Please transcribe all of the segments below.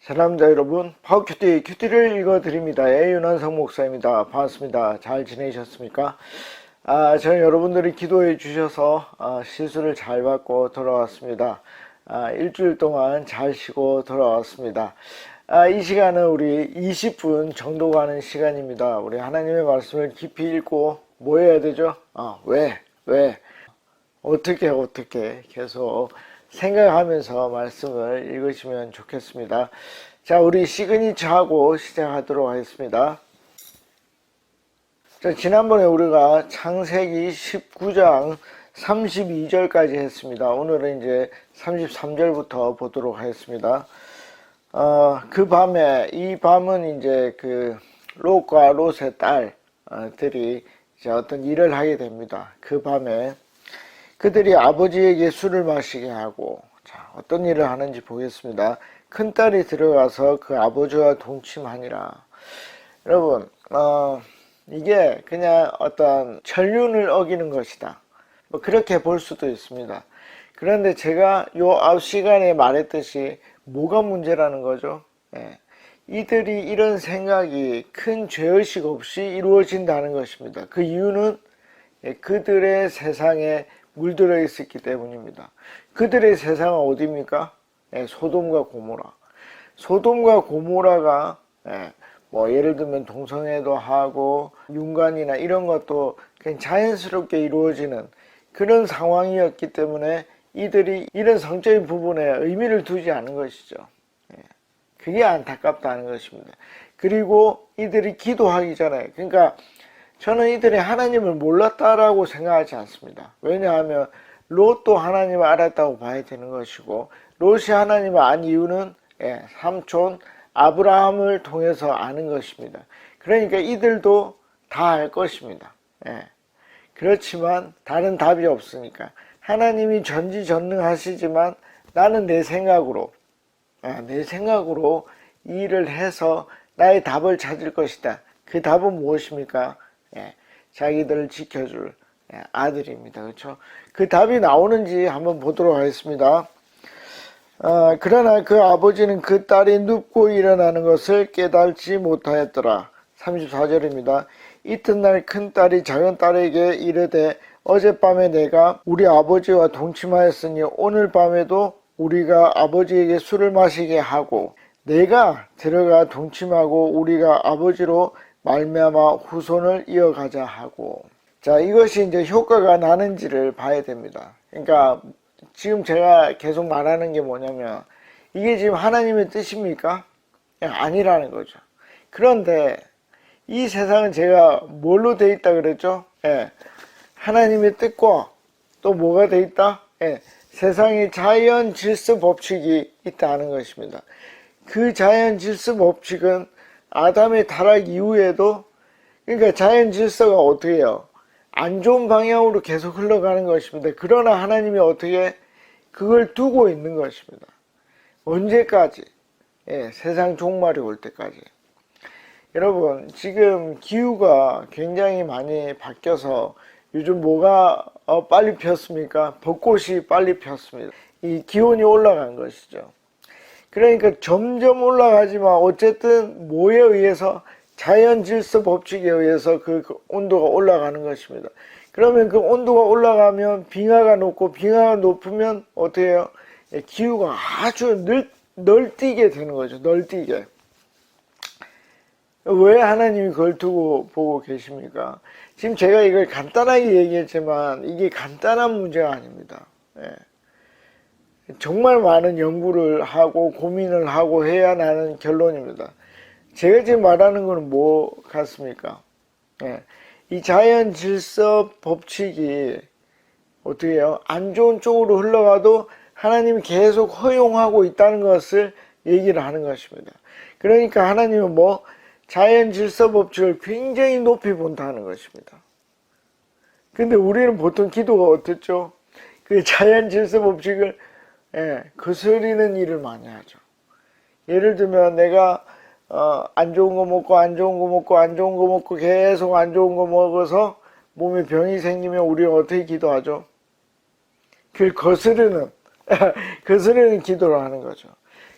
사랑합니다 여러분. 큐티를 읽어드립니다. 윤한성 목사입니다. 반갑습니다. 잘 지내셨습니까? 저는 여러분들이 기도해 주셔서 시술을 잘 받고 돌아왔습니다. 일주일 동안 잘 쉬고 돌아왔습니다. 이 시간은 우리 20분 정도 가는 시간입니다. 우리 하나님의 말씀을 깊이 읽고 뭐 해야 되죠? 왜? 어떻게 계속 생각하면서 말씀을 읽으시면 좋겠습니다. 자, 우리 시그니처하고 시작하도록 하겠습니다. 자, 지난번에 우리가 창세기 19장 32절까지 했습니다. 오늘은 이제 33절부터 보도록 하겠습니다. 그 밤에, 이 밤은 이제 그 롯과 롯의 딸들이 이제 어떤 일을 하게 됩니다. 그 밤에 그들이 아버지에게 술을 마시게 하고, 자, 어떤 일을 하는지 보겠습니다. 큰딸이 들어가서 그 아버지와 동침하니라. 여러분, 이게 그냥 어떤 전륜을 어기는 것이다. 뭐 그렇게 볼 수도 있습니다. 그런데 제가 요 앞 시간에 말했듯이 뭐가 문제라는 거죠? 이들이 이런 생각이 큰 죄의식 없이 이루어진다는 것입니다. 그 이유는 그들의 세상에 물들어 있었기 때문입니다. 그들의 세상은 어디입니까? 소돔과 고모라. 소돔과 고모라가 뭐 예를 들면 동성애도 하고 윤관이나 이런 것도 그냥 자연스럽게 이루어지는 그런 상황이었기 때문에 이들이 이런 성적인 부분에 의미를 두지 않은 것이죠. 그게 안타깝다는 것입니다. 그리고 이들이 기도하기 전에, 그러니까 저는 이들이 하나님을 몰랐다라고 생각하지 않습니다. 왜냐하면 롯도 하나님을 알았다고 봐야 되는 것이고, 롯이 하나님을 안 이유는 삼촌 아브라함을 통해서 아는 것입니다. 그러니까 이들도 다 알 것입니다. 그렇지만 다른 답이 없으니까 하나님이 전지전능하시지만 나는 내 생각으로 이 일을 해서 나의 답을 찾을 것이다. 그 답은 무엇입니까? 자기들을 지켜줄 아들입니다. 그렇죠? 그 답이 나오는지 한번 보도록 하겠습니다. 그러나 그 아버지는 그 딸이 눕고 일어나는 것을 깨달지 못하였더라. 34절입니다. 이튿날 큰 딸이 작은 딸에게 이르되 어젯밤에 내가 우리 아버지와 동침하였으니 오늘 밤에도 우리가 아버지에게 술을 마시게 하고 내가 들어가 동침하고 우리가 아버지로 말미암아 후손을 이어가자 하고. 자, 이것이 이제 효과가 나는지를 봐야 됩니다. 그러니까 지금 제가 계속 말하는 게 뭐냐면 이게 지금 하나님의 뜻입니까? 아니라는 거죠. 그런데 이 세상은 제가 뭘로 돼 있다 그랬죠? 하나님의 뜻과 또 뭐가 돼 있다? 세상에 자연 질서 법칙이 있다는 것입니다. 그 자연 질서 법칙은 아담의 타락 이후에도, 그러니까 자연 질서가 어떻게 해요? 안 좋은 방향으로 계속 흘러가는 것입니다. 그러나 하나님이 어떻게 그걸 두고 있는 것입니다. 언제까지? 세상 종말이 올 때까지. 여러분, 지금 기후가 굉장히 많이 바뀌어서 요즘 뭐가 빨리 폈습니까? 벚꽃이 빨리 폈습니다. 이 기온이 올라간 것이죠. 그러니까 점점 올라가지만 어쨌든 뭐에 의해서 자연 질서 법칙에 의해서 그 온도가 올라가는 것입니다. 그러면 그 온도가 올라가면 빙하가 높고 빙하가 높으면 어떻게 해요? 기후가 아주 널뛰게 되는 거죠. 널뛰게. 왜 하나님이 그걸 두고 보고 계십니까? 지금 제가 이걸 간단하게 얘기했지만 이게 간단한 문제가 아닙니다. 정말 많은 연구를 하고 고민을 하고 해야 나는 결론입니다. 제가 지금 말하는 거는 뭐 같습니까? 이 자연 질서 법칙이 어떻게 해요? 안 좋은 쪽으로 흘러가도 하나님이 계속 허용하고 있다는 것을 얘기를 하는 것입니다. 그러니까 하나님은 뭐 자연 질서 법칙을 굉장히 높이 본다는 것입니다. 근데 우리는 보통 기도가 어떻죠? 그 자연 질서 법칙을 거스르는 일을 많이 하죠. 예를 들면 내가 안 좋은 거 먹고 안 좋은 거 먹고 안 좋은 거 먹고 계속 안 좋은 거 먹어서 몸에 병이 생기면 우리가 어떻게 기도하죠? 그걸 거스르는 기도를 하는 거죠.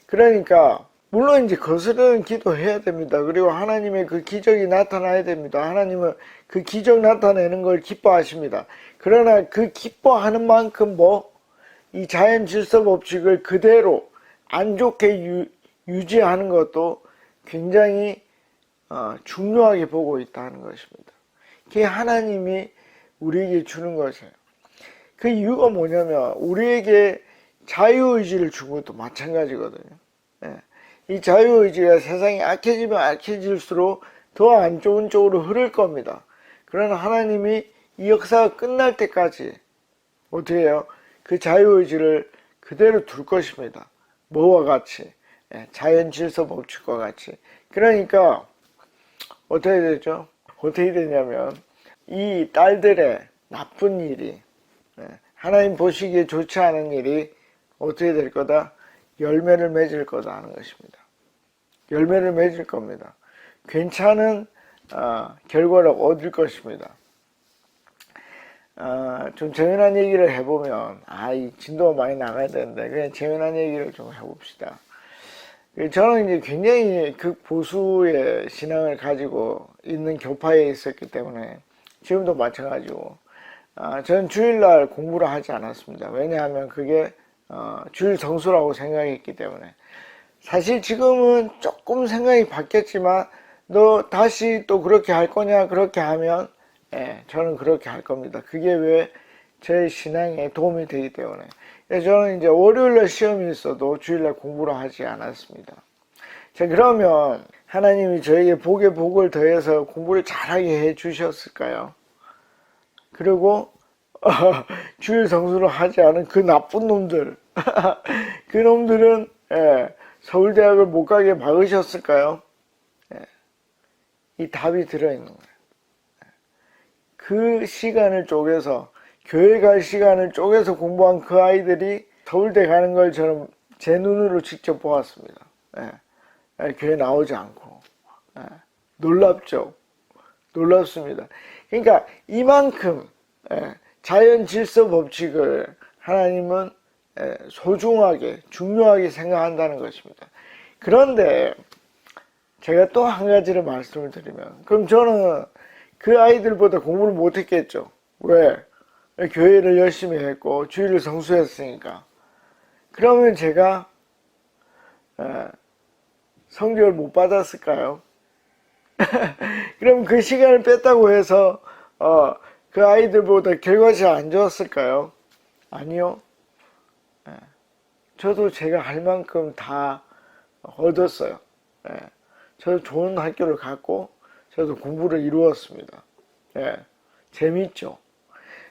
그러니까 물론 이제 거스르는 기도해야 됩니다. 그리고 하나님의 그 기적이 나타나야 됩니다. 하나님은 그 기적 나타내는 걸 기뻐하십니다. 그러나 그 기뻐하는 만큼 이 자연 질서 법칙을 그대로 안 좋게 유지하는 것도 굉장히 중요하게 보고 있다는 것입니다. 그게 하나님이 우리에게 주는 것이에요. 그 이유가 뭐냐면 우리에게 자유의지를 준 것도 마찬가지거든요. 이 자유의지가 세상이 악해지면 악해질수록 더 안 좋은 쪽으로 흐를 겁니다. 그러나 하나님이 이 역사가 끝날 때까지 어떻게 해요? 그 자유의지를 그대로 둘 것입니다. 뭐와 같이? 자연 질서 법칙과 같이. 그러니까 어떻게 되죠? 어떻게 되냐면 이 딸들의 나쁜 일이, 하나님 보시기에 좋지 않은 일이 어떻게 될 거다? 열매를 맺을 거다 하는 것입니다. 열매를 맺을 겁니다. 괜찮은 결과를 얻을 것입니다. 좀 재미난 얘기를 해보면, 이 진도가 많이 나가야 되는데 그냥 재미난 얘기를 좀 해봅시다. 저는 이제 굉장히 극보수의 신앙을 가지고 있는 교파에 있었기 때문에 지금도 마찬가지고, 저는 주일날 공부를 하지 않았습니다. 왜냐하면 그게 주일 성수라고 생각했기 때문에. 사실 지금은 조금 생각이 바뀌었지만 너 다시 또 그렇게 할 거냐, 그렇게 하면 저는 그렇게 할 겁니다. 그게 왜 제 신앙에 도움이 되기 때문에. 저는 이제 월요일날 시험이 있어도 주일날 공부를 하지 않았습니다. 자, 그러면 하나님이 저에게 복에 복을 더해서 공부를 잘하게 해 주셨을까요? 그리고 주일 성수를 하지 않은 그 나쁜 놈들 그 놈들은 서울대학을 못 가게 막으셨을까요? 이 답이 들어있는 거예요. 그 시간을 쪼개서, 교회 갈 시간을 쪼개서 공부한 그 아이들이 서울대 가는 걸 저는 제 눈으로 직접 보았습니다. 교회 나오지 않고. 놀랍죠? 놀랍습니다. 그러니까 이만큼 자연 질서 법칙을 하나님은 소중하게, 중요하게 생각한다는 것입니다. 그런데 제가 또 한 가지를 말씀을 드리면, 그럼 저는 그 아이들보다 공부를 못했겠죠. 왜? 교회를 열심히 했고 주일을 성수했으니까. 그러면 제가 성적을 못 받았을까요? 그럼 그 시간을 뺐다고 해서 그 아이들보다 결과가 안 좋았을까요? 아니요. 저도 제가 할 만큼 다 얻었어요. 저도 좋은 학교를 갔고 저도 공부를 이루었습니다. 재밌죠.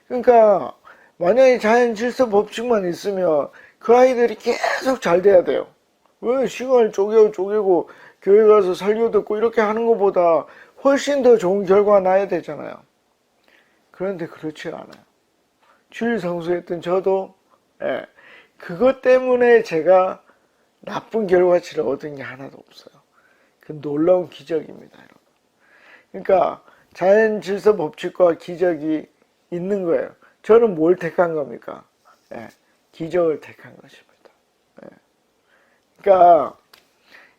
그러니까 만약에 자연 질서 법칙만 있으면 그 아이들이 계속 잘 돼야 돼요. 왜 시간을 쪼개고 교회 가서 설교 듣고 이렇게 하는 것보다 훨씬 더 좋은 결과가 나야 되잖아요. 그런데 그렇지 않아요. 주일 성수했던 저도 그것 때문에 제가 나쁜 결과치를 얻은 게 하나도 없어요. 그 놀라운 기적입니다, 여러분. 그러니까 자연 질서 법칙과 기적이 있는 거예요. 저는 뭘 택한 겁니까? 기적을 택한 것입니다. 그러니까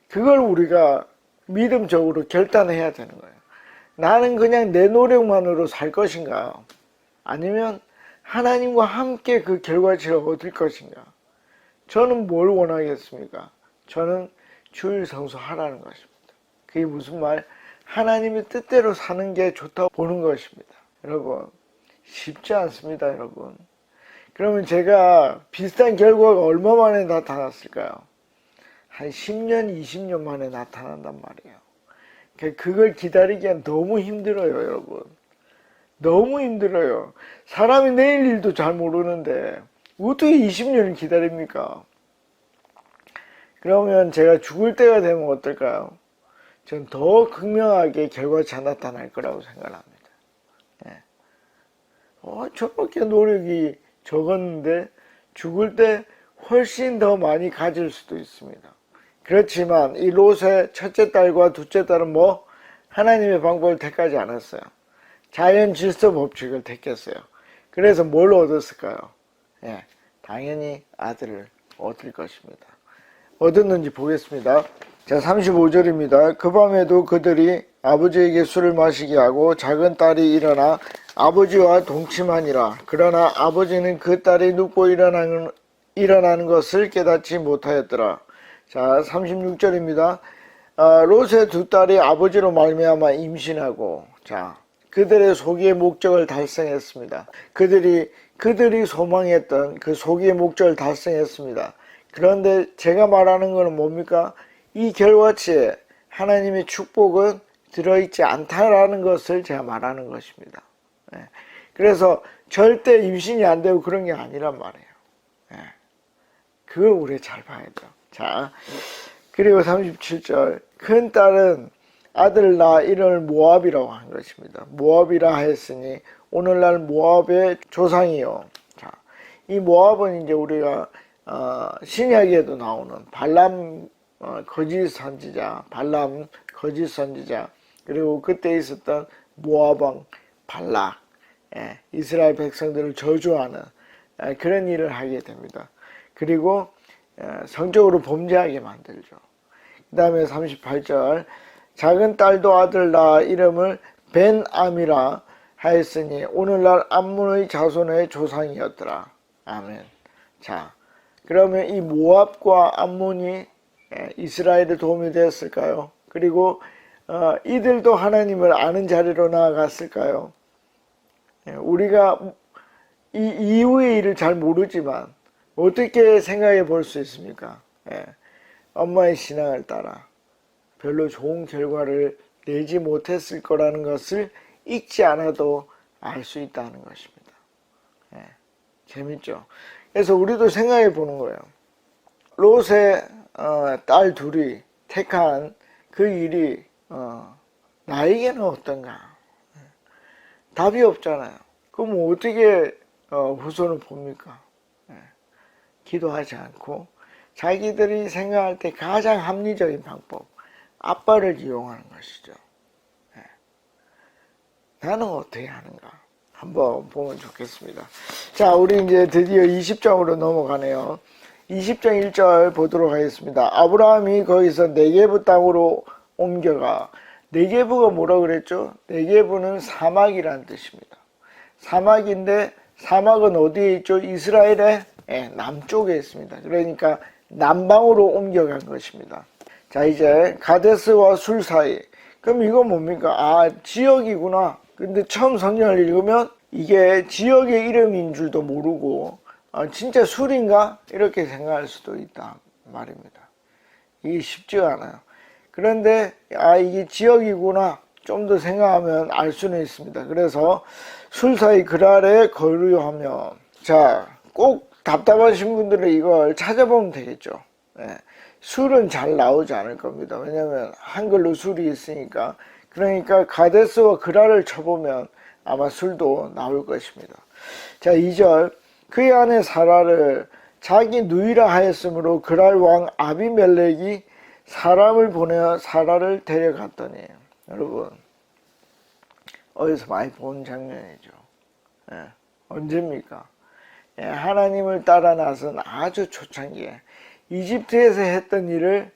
그걸 우리가 믿음적으로 결단해야 되는 거예요. 나는 그냥 내 노력만으로 살 것인가? 아니면 하나님과 함께 그 결과치를 얻을 것인가? 저는 뭘 원하겠습니까? 저는 주일 성수하라는 것입니다. 그게 무슨 말? 하나님의 뜻대로 사는 게 좋다고 보는 것입니다. 여러분, 쉽지 않습니다, 여러분. 그러면 제가 비슷한 결과가 얼마 만에 나타났을까요? 한 10년, 20년 만에 나타난단 말이에요. 그걸 기다리기엔 너무 힘들어요, 여러분. 너무 힘들어요. 사람이 내일 일도 잘 모르는데 어떻게 20년을 기다립니까? 그러면 제가 죽을 때가 되면 어떨까요? 전 더 극명하게 결과차 나타날 거라고 생각합니다. 저렇게 노력이 적었는데 죽을 때 훨씬 더 많이 가질 수도 있습니다. 그렇지만 이 롯의 첫째 딸과 둘째 딸은 하나님의 방법을 택하지 않았어요. 자연 질서 법칙을 택했어요. 그래서 뭘 얻었을까요? 당연히 아들을 얻을 것입니다. 얻었는지 보겠습니다. 자, 35절입니다. 그 밤에도 그들이 아버지에게 술을 마시게 하고 작은 딸이 일어나 아버지와 동침하니라. 그러나 아버지는 그 딸이 눕고 일어나는 것을 깨닫지 못하였더라. 자, 36절입니다. 롯의 두 딸이 아버지로 말미암아 임신하고, 자, 그들의 소기의 목적을 달성했습니다. 그들이 소망했던 그 소기의 목적을 달성했습니다. 그런데 제가 말하는 것은 뭡니까? 이 결과치에 하나님의 축복은 들어있지 않다라는 것을 제가 말하는 것입니다. 그래서 절대 임신이 안 되고 그런 게 아니란 말이에요. 그걸 우리 잘 봐야 돼요. 자, 그리고 37절. 큰 딸은 아들 낳아 이름을 모압이라고 한 것입니다. 모압이라 하였으니 오늘날 모압의 조상이요. 자, 이 모압은 이제 우리가 신약에도 나오는 발람 거짓 선지자, 발람 거짓 선지자, 그리고 그때 있었던 모압 왕 발락, 이스라엘 백성들을 저주하는 그런 일을 하게 됩니다. 그리고 성적으로 범죄하게 만들죠. 그 다음에 38절. 작은 딸도 아들 낳아 이름을 벤암이라 하였으니 오늘날 암몬의 자손의 조상이었더라. 아멘. 자, 그러면 이 모압과 암몬이 이스라엘에 도움이 되었을까요? 그리고 이들도 하나님을 아는 자리로 나아갔을까요? 우리가 이 이후의 일을 잘 모르지만 어떻게 생각해 볼 수 있습니까? 엄마의 신앙을 따라 별로 좋은 결과를 내지 못했을 거라는 것을 읽지 않아도 알 수 있다는 것입니다. 재밌죠? 그래서 우리도 생각해 보는 거예요. 롯의 딸 둘이 택한 그 일이 나에게는 어떤가? 답이 없잖아요. 그럼 어떻게 후손을 봅니까? 기도하지 않고 자기들이 생각할 때 가장 합리적인 방법, 아빠를 이용하는 것이죠. 나는 어떻게 하는가? 한번 보면 좋겠습니다. 자, 우리 이제 드디어 20장으로 넘어가네요. 20장 1절 보도록 하겠습니다. 아브라함이 거기서 네게부 땅으로 옮겨가. 네게부가 뭐라 그랬죠? 네게부는 사막이라는 뜻입니다. 사막인데 사막은 어디에 있죠? 이스라엘의 남쪽에 있습니다. 그러니까 남방으로 옮겨간 것입니다. 자, 이제 가데스와 술 사이. 그럼 이건 뭡니까? 아, 지역이구나. 근데 처음 성경을 읽으면 이게 지역의 이름인 줄도 모르고 진짜 술인가? 이렇게 생각할 수도 있다 말입니다. 이게 쉽지가 않아요. 그런데 이게 지역이구나 좀 더 생각하면 알 수는 있습니다. 그래서 술 사이 그랄에 거류하면, 자, 꼭 답답하신 분들은 이걸 찾아보면 되겠죠. 술은 잘 나오지 않을 겁니다. 왜냐하면 한글로 술이 있으니까. 그러니까 가데스와 그랄을 쳐보면 아마 술도 나올 것입니다. 자, 2절. 그의 아내 사라를 자기 누이라 하였으므로 그랄 왕 아비멜렉이 사람을 보내어 사라를 데려갔더니, 여러분 어디서 많이 본 장면이죠. 언제입니까? 하나님을 따라 나선 아주 초창기에 이집트에서 했던 일을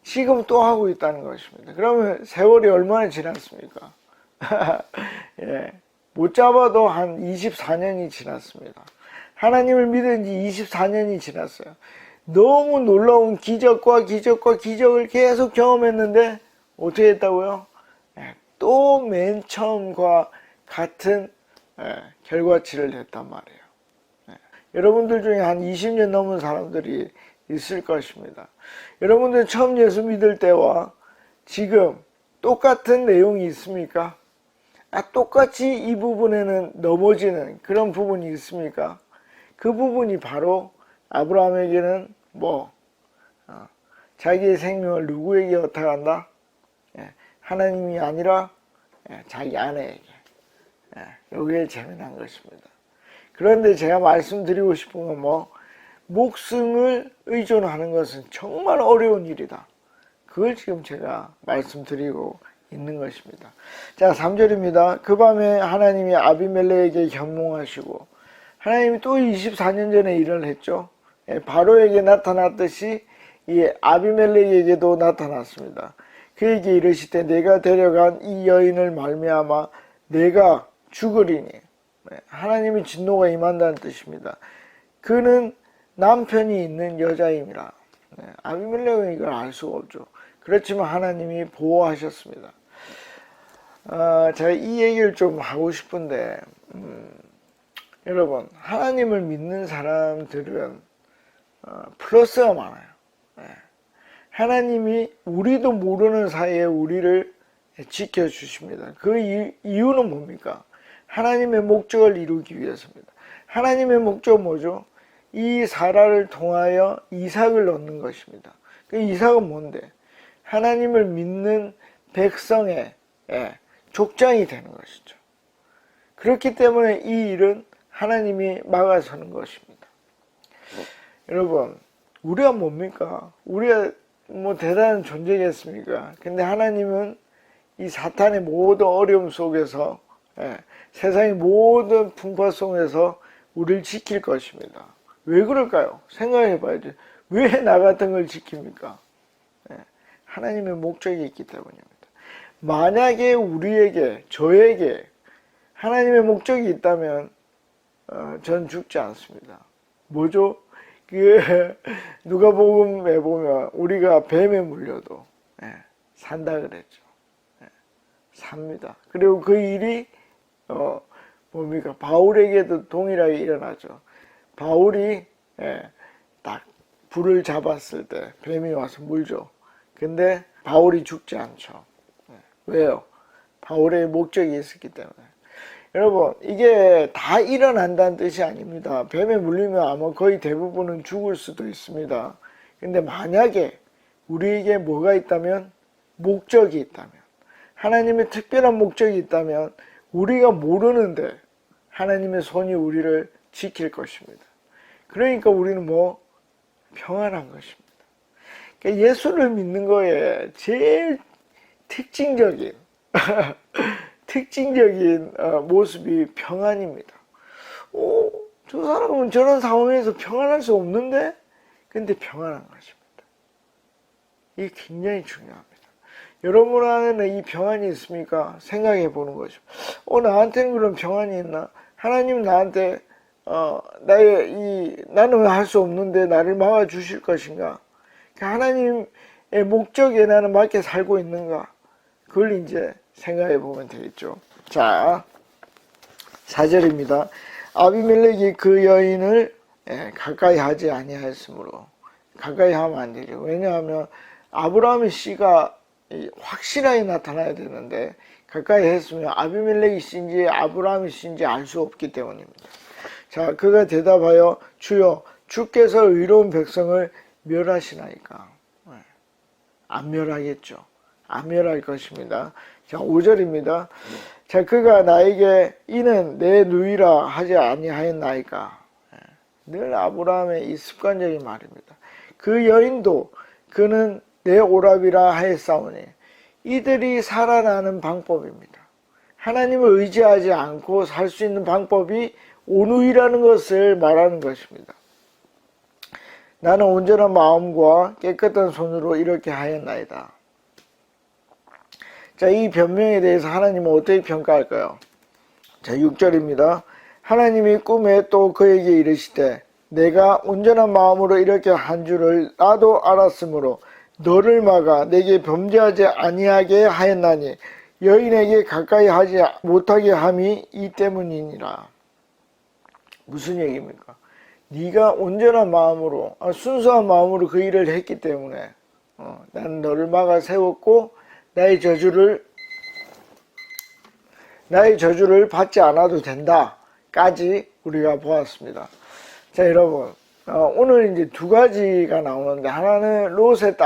지금 또 하고 있다는 것입니다. 그러면 세월이 얼마나 지났습니까? 못 잡아도 한 24년이 지났습니다. 하나님을 믿은 지 24년이 지났어요. 너무 놀라운 기적과 기적을 계속 경험했는데 어떻게 했다고요? 또 맨 처음과 같은 결과치를 냈단 말이에요. 여러분들 중에 한 20년 넘은 사람들이 있을 것입니다. 여러분들 처음 예수 믿을 때와 지금 똑같은 내용이 있습니까? 똑같이 이 부분에는 넘어지는 그런 부분이 있습니까? 그 부분이 바로 아브라함에게는 자기의 생명을 누구에게 어탁한다? 하나님이 아니라 자기 아내에게. 여기에 재미난 것입니다. 그런데 제가 말씀드리고 싶은 건 목숨을 의존하는 것은 정말 어려운 일이다. 그걸 지금 제가 말씀드리고 있는 것입니다. 자, 3절입니다. 그 밤에 하나님이 아비멜렉에게 현몽하시고, 하나님이 또 24년 전에 일을 했죠. 바로에게 나타났듯이 이 아비멜렉에게도 나타났습니다. 그에게 이르시되 내가 데려간 이 여인을 말미암아 내가 죽으리니. 하나님의 진노가 임한다는 뜻입니다. 그는 남편이 있는 여자임이라. 아비멜렉은 이걸 알 수가 없죠. 그렇지만 하나님이 보호하셨습니다. 제가 이 얘기를 좀 하고 싶은데 여러분, 하나님을 믿는 사람들은 플러스가 많아요. 하나님이 우리도 모르는 사이에 우리를 지켜주십니다. 그 이유는 뭡니까? 하나님의 목적을 이루기 위해서입니다. 하나님의 목적은 뭐죠? 이 사라를 통하여 이삭을 얻는 것입니다. 그 이삭은 뭔데? 하나님을 믿는 백성의 족장이 되는 것이죠. 그렇기 때문에 이 일은 하나님이 막아서는 것입니다. 여러분, 우리가 뭡니까? 우리가 뭐 대단한 존재겠습니까? 근데 하나님은 이 사탄의 모든 어려움 속에서, 세상의 모든 풍파 속에서 우리를 지킬 것입니다. 왜 그럴까요? 생각해 봐야죠. 왜 나 같은 걸 지킵니까? 하나님의 목적이 있기 때문입니다. 만약에 우리에게, 저에게 하나님의 목적이 있다면 전 죽지 않습니다. 뭐죠? 누가복음에 보면 우리가 뱀에 물려도 산다 그랬죠. 삽니다. 그리고 그 일이 뭡니까? 바울에게도 동일하게 일어나죠. 바울이 딱 불을 잡았을 때 뱀이 와서 물죠. 근데 바울이 죽지 않죠. 왜요? 바울의 목적이 있었기 때문에. 여러분, 이게 다 일어난다는 뜻이 아닙니다. 뱀에 물리면 아마 거의 대부분은 죽을 수도 있습니다. 근데 만약에 우리에게 뭐가 있다면, 목적이 있다면, 하나님의 특별한 목적이 있다면 우리가 모르는데 하나님의 손이 우리를 지킬 것입니다. 그러니까 우리는 뭐 평안한 것입니다. 그러니까 예수를 믿는 거에 제일 특징적인 모습이 평안입니다. 저 사람은 저런 상황에서 평안할 수 없는데? 근데 평안한 것입니다. 이게 굉장히 중요합니다. 여러분 안에는 이 평안이 있습니까? 생각해 보는 거죠. 나한테는 그런 평안이 있나? 하나님 나한테 나는 할 수 없는데 나를 막아 주실 것인가? 하나님의 목적에 나는 맞게 살고 있는가? 그걸 이제 생각해 보면 되겠죠. 자, 4절입니다. 아비멜렉이 그 여인을 가까이 하지 아니하였으므로. 가까이 하면 안 되죠. 왜냐하면 아브라함의 씨가 확실하게 나타나야 되는데 가까이 했으면 아비멜렉이 씨인지 아브라함이 씨인지 알 수 없기 때문입니다. 자, 그가 대답하여 주여 주께서 의로운 백성을 멸하시나이까. 안 멸하겠죠. 안 멸할 것입니다. 자, 5절입니다. 자, 그가 나에게 이는 내 누이라 하지 아니하였나이까. 늘 아브라함의 이 습관적인 말입니다. 그 여인도 그는 내 오랍이라 하였사오니. 이들이 살아나는 방법입니다. 하나님을 의지하지 않고 살 수 있는 방법이 온누이라는 것을 말하는 것입니다. 나는 온전한 마음과 깨끗한 손으로 이렇게 하였나이다. 자, 이 변명에 대해서 하나님은 어떻게 평가할까요? 자, 6절입니다. 하나님이 꿈에 또 그에게 이르시되 내가 온전한 마음으로 이렇게 한 줄을 나도 알았으므로 너를 막아 내게 범죄하지 아니하게 하였나니 여인에게 가까이 하지 못하게 함이 이 때문이니라. 무슨 얘기입니까? 네가 온전한 마음으로 순수한 마음으로 그 일을 했기 때문에 나는 너를 막아 세웠고 나의 저주를 받지 않아도 된다까지 우리가 보았습니다. 자, 여러분, 오늘 이제 두 가지가 나오는데 하나는 롯의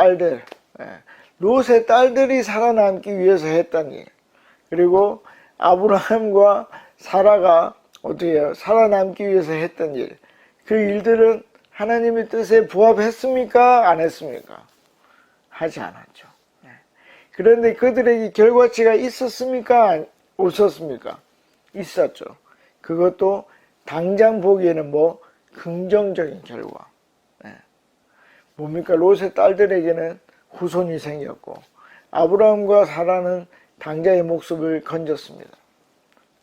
딸들이 살아남기 위해서 했던 일, 그리고 아브라함과 사라가 어떻게 해요? 살아남기 위해서 했던 일, 그 일들은 하나님의 뜻에 부합했습니까? 안 했습니까? 하지 않았죠. 그런데 그들에게 결과치가 있었습니까? 없었습니까? 있었죠. 그것도 당장 보기에는 뭐 긍정적인 결과. 뭡니까? 롯의 딸들에게는 후손이 생겼고 아브라함과 사라는 당자의 목숨을 건졌습니다.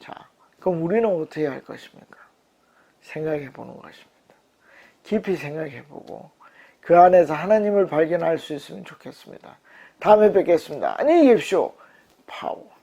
자, 그럼 우리는 어떻게 할 것입니까? 생각해 보는 것입니다. 깊이 생각해 보고 그 안에서 하나님을 발견할 수 있으면 좋겠습니다. 다음에 뵙겠습니다. 안녕히 계십시오. 파워.